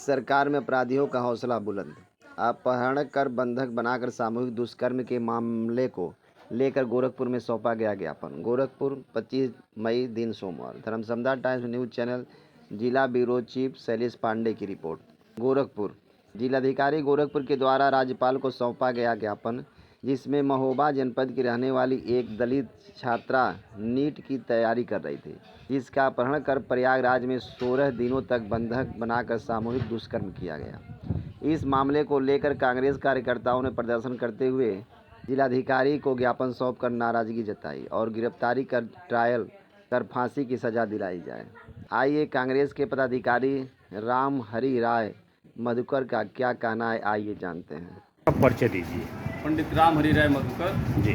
सरकार में अपराधियों का हौसला बुलंद। अपहरण कर बंधक बनाकर सामूहिक दुष्कर्म के मामले को लेकर गोरखपुर में सौंपा गया ज्ञापन। गोरखपुर 25 मई दिन सोमवार। धर्मसंधा टाइम्स न्यूज चैनल। जिला ब्यूरो चीफ शैलेश पांडे की रिपोर्ट। गोरखपुर जिलाधिकारी गोरखपुर के द्वारा राज्यपाल को सौंपा गया ज्ञापन, जिसमें महोबा जनपद की रहने वाली एक दलित छात्रा नीट की तैयारी कर रही थी, जिसका अपहरण कर प्रयागराज में 16 दिनों तक बंधक बनाकर सामूहिक दुष्कर्म किया गया। इस मामले को लेकर कांग्रेस कार्यकर्ताओं ने प्रदर्शन करते हुए जिलाधिकारी को ज्ञापन सौंपकर नाराजगी जताई और गिरफ्तारी कर ट्रायल कर फांसी की सजा दिलाई जाए। आइए कांग्रेस के पदाधिकारी राम हरि राय मधुकर का क्या कहना है, आइए जानते हैं। परिचय दीजिए। पंडित राम हरि राय मधुकर जी।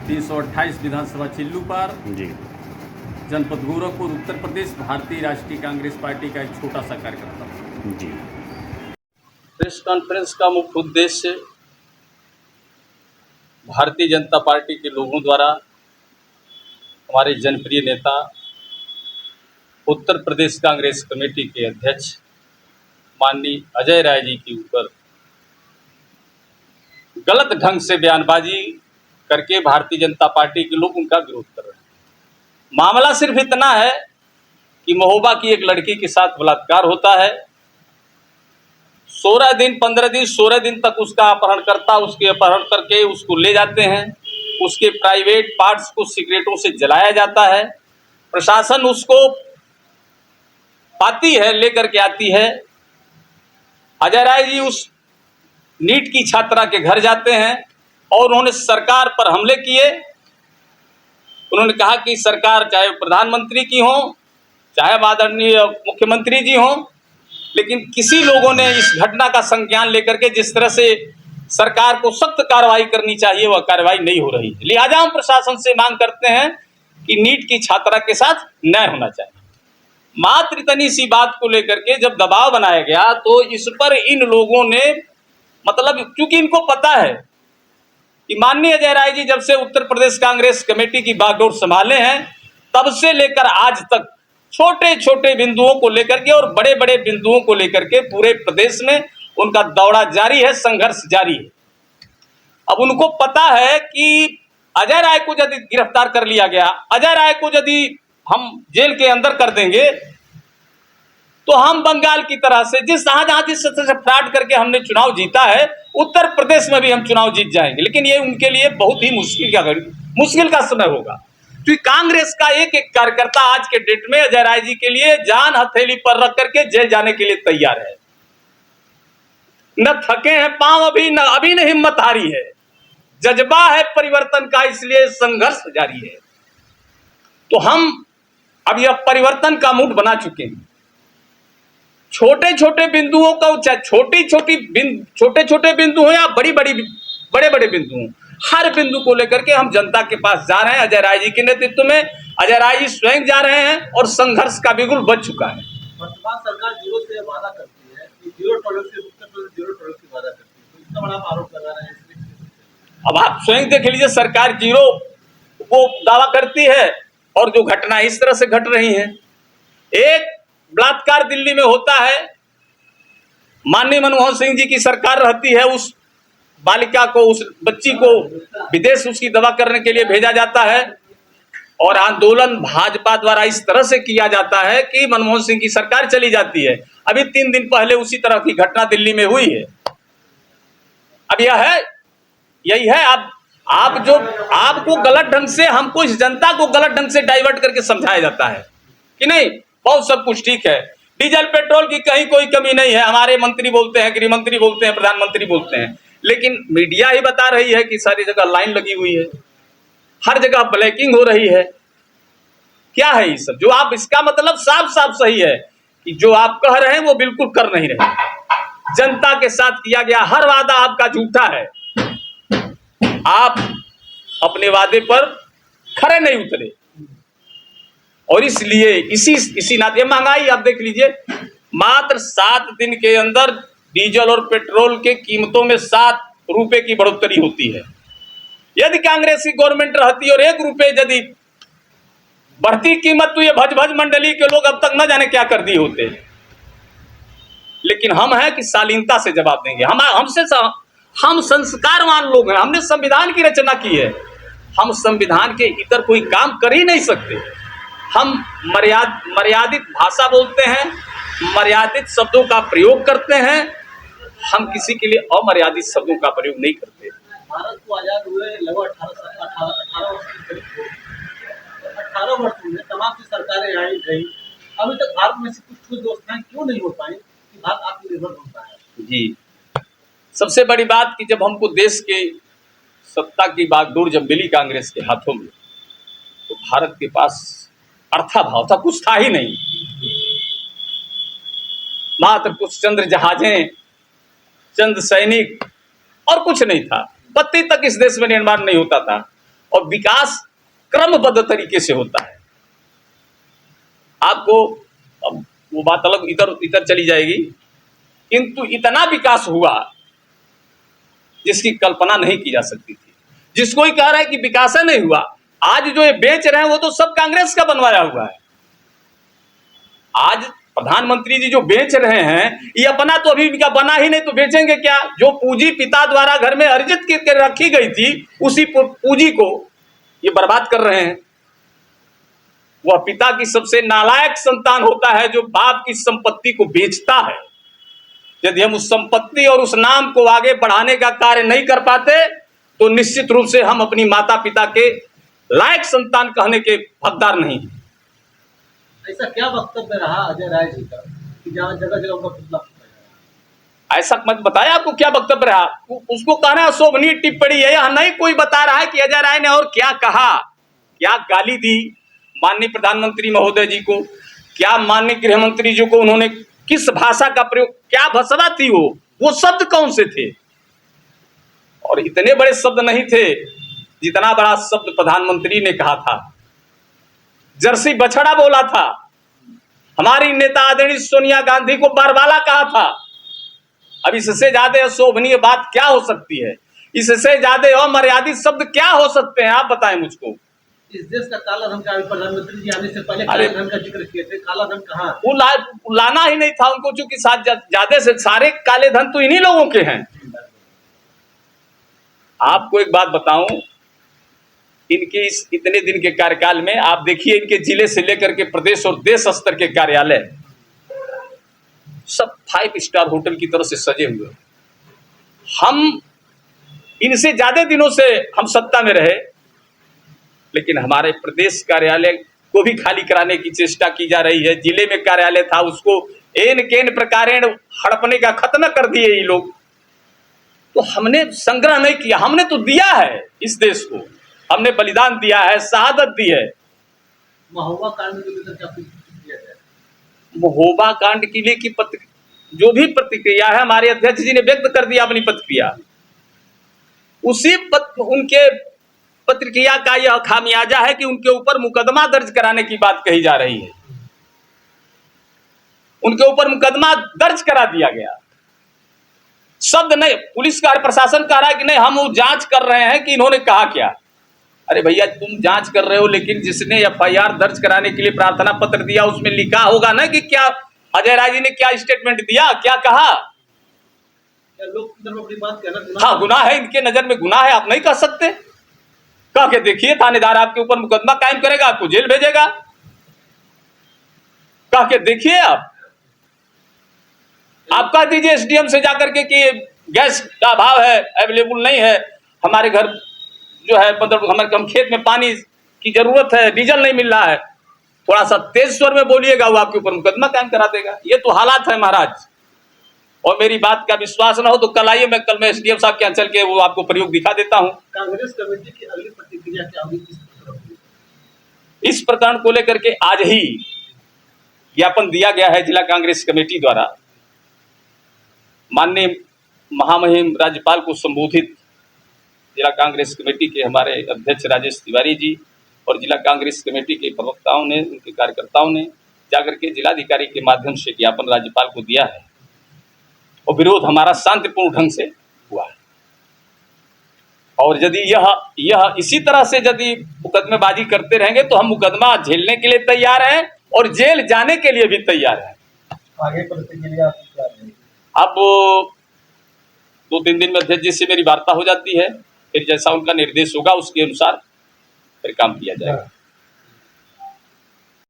328 विधानसभा चिल्लूपार जी। जनपद गोरखपुर उत्तर प्रदेश भारतीय राष्ट्रीय कांग्रेस पार्टी का एक छोटा सा कार्यकर्ता हूं। जी। प्रेस कॉन्फ्रेंस का मुख्य उद्देश्य भारतीय जनता पार्टी के लोगों द्वारा हमारे जनप्रिय नेता उत्तर प्रदेश कांग्रेस कमेटी के अध्यक्ष माननीय अजय राय जी के ऊपर गलत ढंग से बयानबाजी करके भारतीय जनता पार्टी के लोग उनका विरोध कर रहे हैं। मामला सिर्फ इतना है कि महोबा की एक लड़की के साथ बलात्कार होता है। 16 दिन 15 दिन 16 दिन तक उसका अपहरणकर्ता उसके अपहरण करके उसको ले जाते हैं। उसके प्राइवेट पार्ट्स को सिगरेटों से जलाया जाता है। प्रशासन उसको पाती है, लेकर के आती है। अजय राय जी उस नीट की छात्रा के घर जाते हैं और उन्होंने सरकार पर हमले किए। उन्होंने कहा कि सरकार चाहे प्रधानमंत्री की हो, चाहे आदरणीय मुख्यमंत्री जी हो, लेकिन किसी लोगों ने इस घटना का संज्ञान लेकर के जिस तरह से सरकार को सख्त कार्रवाई करनी चाहिए वह कार्रवाई नहीं हो रही। लिहाजा हम प्रशासन से मांग करते हैं कि नीट की छात्रा के साथ न्याय होना चाहिए। मात्र इतनी सी बात को लेकर के जब दबाव बनाया गया तो इस पर इन लोगों ने मतलब क्योंकि इनको पता है कि माननीय अजय राय जी जब से उत्तर प्रदेश कांग्रेस कमेटी की बागडोर संभाले हैं तब से लेकर आज तक छोटे छोटे बिंदुओं को लेकर के और बड़े बड़े बिंदुओं को लेकर के पूरे प्रदेश में उनका दौड़ा जारी है, संघर्ष जारी है। अब उनको पता है कि अजय राय को यदि गिरफ्तार कर लिया गया, अजय राय को यदि हम जेल के अंदर कर देंगे तो हम बंगाल की तरह से जिस तरह से फ्रॉड करके हमने चुनाव जीता है उत्तर प्रदेश में भी हम चुनाव जीत जाएंगे। लेकिन ये उनके लिए बहुत ही मुश्किल का समय होगा, क्योंकि कांग्रेस का एक एक कार्यकर्ता आज के डेट में अजय राय जी के लिए जान हथेली पर रख करके जेल जाने के लिए तैयार है। न थके हैं पांव अभी न हिम्मत हारी है। जज्बा है परिवर्तन का, इसलिए संघर्ष जारी है। तो हम अब यह परिवर्तन का मूड बना चुके हैं। छोटे छोटे बिंदुओं का, चाहे छोटे छोटे बिंदु हो या बड़े बड़े बिंदु हो, हर बिंदु को लेकर के हम जनता के पास जा रहे हैं। अजय राय जी के नेतृत्व में अजय राय जी स्वयं जा रहे हैं और संघर्ष का बिगुल बच चुका है। वर्तमान सरकार जीरो से वादा करती है कि जीरो टॉलरेंस से उत्तर प्रदेश जीरो टॉलरेंस की वादा करती है, तो इसका बड़ा आरोप लगा रहे हैं। अब आप स्वयं देख लीजिए, सरकार जीरो वो दावा करती है और जो घटना इस तरह से घट रही है। एक बलात्कार दिल्ली में होता है, माननीय मनमोहन सिंह जी की सरकार रहती है, उस बालिका को, उस बच्ची को विदेश उसकी दवा करने के लिए भेजा जाता है और आंदोलन भाजपा द्वारा इस तरह से किया जाता है कि मनमोहन सिंह की सरकार चली जाती है। अभी 3 दिन पहले उसी तरह की घटना दिल्ली में हुई है। अब यही है आप जो आपको गलत ढंग से, हमको इस जनता को गलत ढंग से डाइवर्ट करके समझाया जाता है कि नहीं बहुत सब कुछ ठीक है, डीजल पेट्रोल की कहीं कोई कमी नहीं है। हमारे मंत्री बोलते हैं, गृह मंत्री बोलते हैं, प्रधानमंत्री बोलते हैं, लेकिन मीडिया ही बता रही है कि सारी जगह लाइन लगी हुई है, हर जगह ब्लैकिंग हो रही है। क्या है ये सब? जो आप, इसका मतलब साफ साफ सही है कि जो आप कह रहे हैं वो बिल्कुल कर नहीं रहे। जनता के साथ किया गया हर वादा आपका झूठा है। आप अपने वादे पर खरे नहीं उतरे और इसलिए इसी नाते महंगाई आप देख लीजिए, मात्र 7 दिन के अंदर डीजल और पेट्रोल के कीमतों में 7 रुपए की बढ़ोतरी होती है। यदि कांग्रेस की गवर्नमेंट रहती और 1 रुपए यदि बढ़ती कीमत, तो ये भज मंडली के लोग अब तक न जाने क्या कर दिए होते। लेकिन हम हैं कि शालीनता से जवाब देंगे। हम संस्कारवान लोग हैं, हमने संविधान की रचना की है, हम संविधान के इतर कोई काम कर ही नहीं सकते। हम मर्यादित भाषा बोलते हैं, मर्यादित शब्दों का प्रयोग करते हैं, हम किसी के लिए अमर्यादित शब्दों का प्रयोग नहीं करते। भारत को आजाद हुए लगभग 18 वर्ष के करीब हो गए। 18 वर्षों में तमाम सी सरकारें आई गई, अभी तक भारत में से कुछ व्यवस्थाएं क्यों नहीं हो पाई कि भारत आत्मनिर्भर हो पाया? जी, सबसे बड़ी बात कि जब हमको देश के सत्ता की बागडोर जब मिली कांग्रेस के हाथों में, तो भारत के पास अर्थाभाव था, कुछ था ही नहीं। मात्र कुछ चंद्र जहाजें, चंद सैनिक और कुछ नहीं था। बत्ती तक इस देश में निर्माण नहीं होता था, और विकास क्रमबद्ध तरीके से होता है। आपको अब वो बात अलग इधर चली जाएगी, किंतु इतना विकास हुआ जिसकी कल्पना नहीं की जा सकती थी। जिसको ही कह रहा है कि विकास नहीं हुआ, आज जो ये बेच रहे हैं वो तो सब कांग्रेस का बनवाया हुआ है। आज प्रधानमंत्री जी जो बेच रहे हैं, ये अपना तो अभी इनका बना ही नहीं, तो बेचेंगे क्या? जो पूंजी पिता द्वारा घर में अर्जित करके रखी गई थी, उसी पूंजी को ये बर्बाद कर रहे हैं। वह पिता की सबसे नालायक संतान होता है जो बाप की संपत्ति को बेचता है। यदि हम उस संपत्ति और उस नाम को आगे बढ़ाने का कार्य नहीं कर पाते, तो निश्चित रूप से हम अपनी माता पिता के लायक संतान कहने के हकदार नहीं। ऐसा क्या वक्तव्य रहा अजय राय जी का कि जहाँ जगह जगह उनका पुतला फूका जा रहा है? ऐसा मत बताया, आपको क्या वक्तव्य रहा? उसको कहना अशोभनीय टिप्पणी है। यह नहीं कोई बता रहा है कि अजय राय ने और क्या कहा, क्या गाली दी माननीय प्रधानमंत्री महोदय जी को, क्या माननीय गृह मंत्री जी को उन्होंने किस भाषा का प्रयोग, क्या भाषा थी वो शब्द कौन से थे? और इतने बड़े शब्द नहीं थे जितना बड़ा शब्द प्रधानमंत्री ने कहा था। जर्सी बछड़ा बोला था, हमारी नेता आदरणीय सोनिया गांधी को बरवाला कहा था। अब इससे ज्यादा अशोभनीय बात क्या हो सकती है? इससे ज्यादा अमर्यादित शब्द क्या हो सकते हैं? आप बताएं मुझको। इस देश का काला धन का प्रधानमंत्री जी आने से पहले काले धन का जिक्र किए थे, काला धन कहाँ? वो लाना ही नहीं था उनको, चूंकि ज्यादा से सारे काले धन तो इन्हीं लोगों के हैं। आपको एक बात बताऊं, इनके इस इतने दिन के कार्यकाल में आप देखिए, इनके जिले से लेकर के प्रदेश और देश स्तर के कार्यालय सब 5 स्टार होटल की तरह से सजे हुए। हम इनसे ज्यादा दिनों से हम सत्ता में रहे, लेकिन हमारे प्रदेश कार्यालय को भी खाली कराने की चेष्टा की जा रही है। जिले में कार्यालय था, उसको एन केन प्रकारेण हड़पने का खतना कर दिए ये लोग। तो हमने संग्रह नहीं किया, हमने तो दिया है इस देश को, हमने बलिदान दिया है, शहादत दी है। महोबा कांड को लेकर क्या प्रतिक्रिया है? महोबा कांड के लिए की जो भी प्रतिक्रिया है, हमारे अध्यक्ष जी ने व्यक्त कर दिया अपनी प्रतिक्रिया। उसी उनके प्रतिक्रिया का यह खामियाजा है कि उनके ऊपर मुकदमा दर्ज कराने की बात कही जा रही है। उनके ऊपर मुकदमा दर्ज करा दिया गया। शब्द नहीं, पुलिस का प्रशासन कह रहा है कि नहीं हम वो जांच कर रहे हैं कि इन्होंने कहा क्या। अरे भैया, तुम जांच कर रहे हो, लेकिन जिसने FIR दर्ज कराने के लिए प्रार्थना पत्र दिया उसमें लिखा होगा ना कि क्या अजय राय जी ने क्या स्टेटमेंट दिया, क्या कहा। लोग बात कहना हाँ, गुनाह है, इनके नजर में गुनाह है, आप नहीं कह सकते। कह के देखिए, थानेदार आपके ऊपर मुकदमा कायम करेगा, आपको जेल भेजेगा। कह के देखिए, आप कह दीजिए SDM से जाकर के कि गैस का अभाव है, अवेलेबल नहीं है, हमारे घर जो है मतलब हमारे हम खेत में पानी की जरूरत है, डीजल नहीं मिल रहा है। थोड़ा सा तेज स्वर में बोलिएगा, वो आपके ऊपर मुकदमा कायम करा देगा। ये तो हालात है महाराज। और मेरी बात का विश्वास ना हो तो कल आइए, कल मैं SDM साहब के यहाँ चल के वो आपको प्रयोग दिखा देता हूँ। कांग्रेस कमेटी की अगली प्रतिक्रिया क्या होगी इस प्रकरण को लेकर के? आज ही ज्ञापन दिया गया है जिला कांग्रेस कमेटी द्वारा माननीय महामहिम राज्यपाल को संबोधित। जिला कांग्रेस कमेटी के हमारे अध्यक्ष राजेश तिवारी जी और जिला कांग्रेस कमेटी के प्रवक्ताओं ने, उनके कार्यकर्ताओं ने जाकर के जिलाधिकारी के माध्यम से ज्ञापन राज्यपाल को दिया है, और विरोध हमारा शांतिपूर्ण ढंग से हुआ है। और यदि यह इसी तरह से यदि मुकदमेबाजी करते रहेंगे तो हम मुकदमा झेलने के लिए तैयार हैं और जेल जाने के लिए भी तैयार हैं। आगे प्रतिक्रिया आपकी क्या रहेगी? अब 2-3 दिन में अध्यक्ष जी से मेरी वार्ता हो जाती है, फिर जैसा उनका निर्देश होगा उसके अनुसार फिर काम किया जाएगा।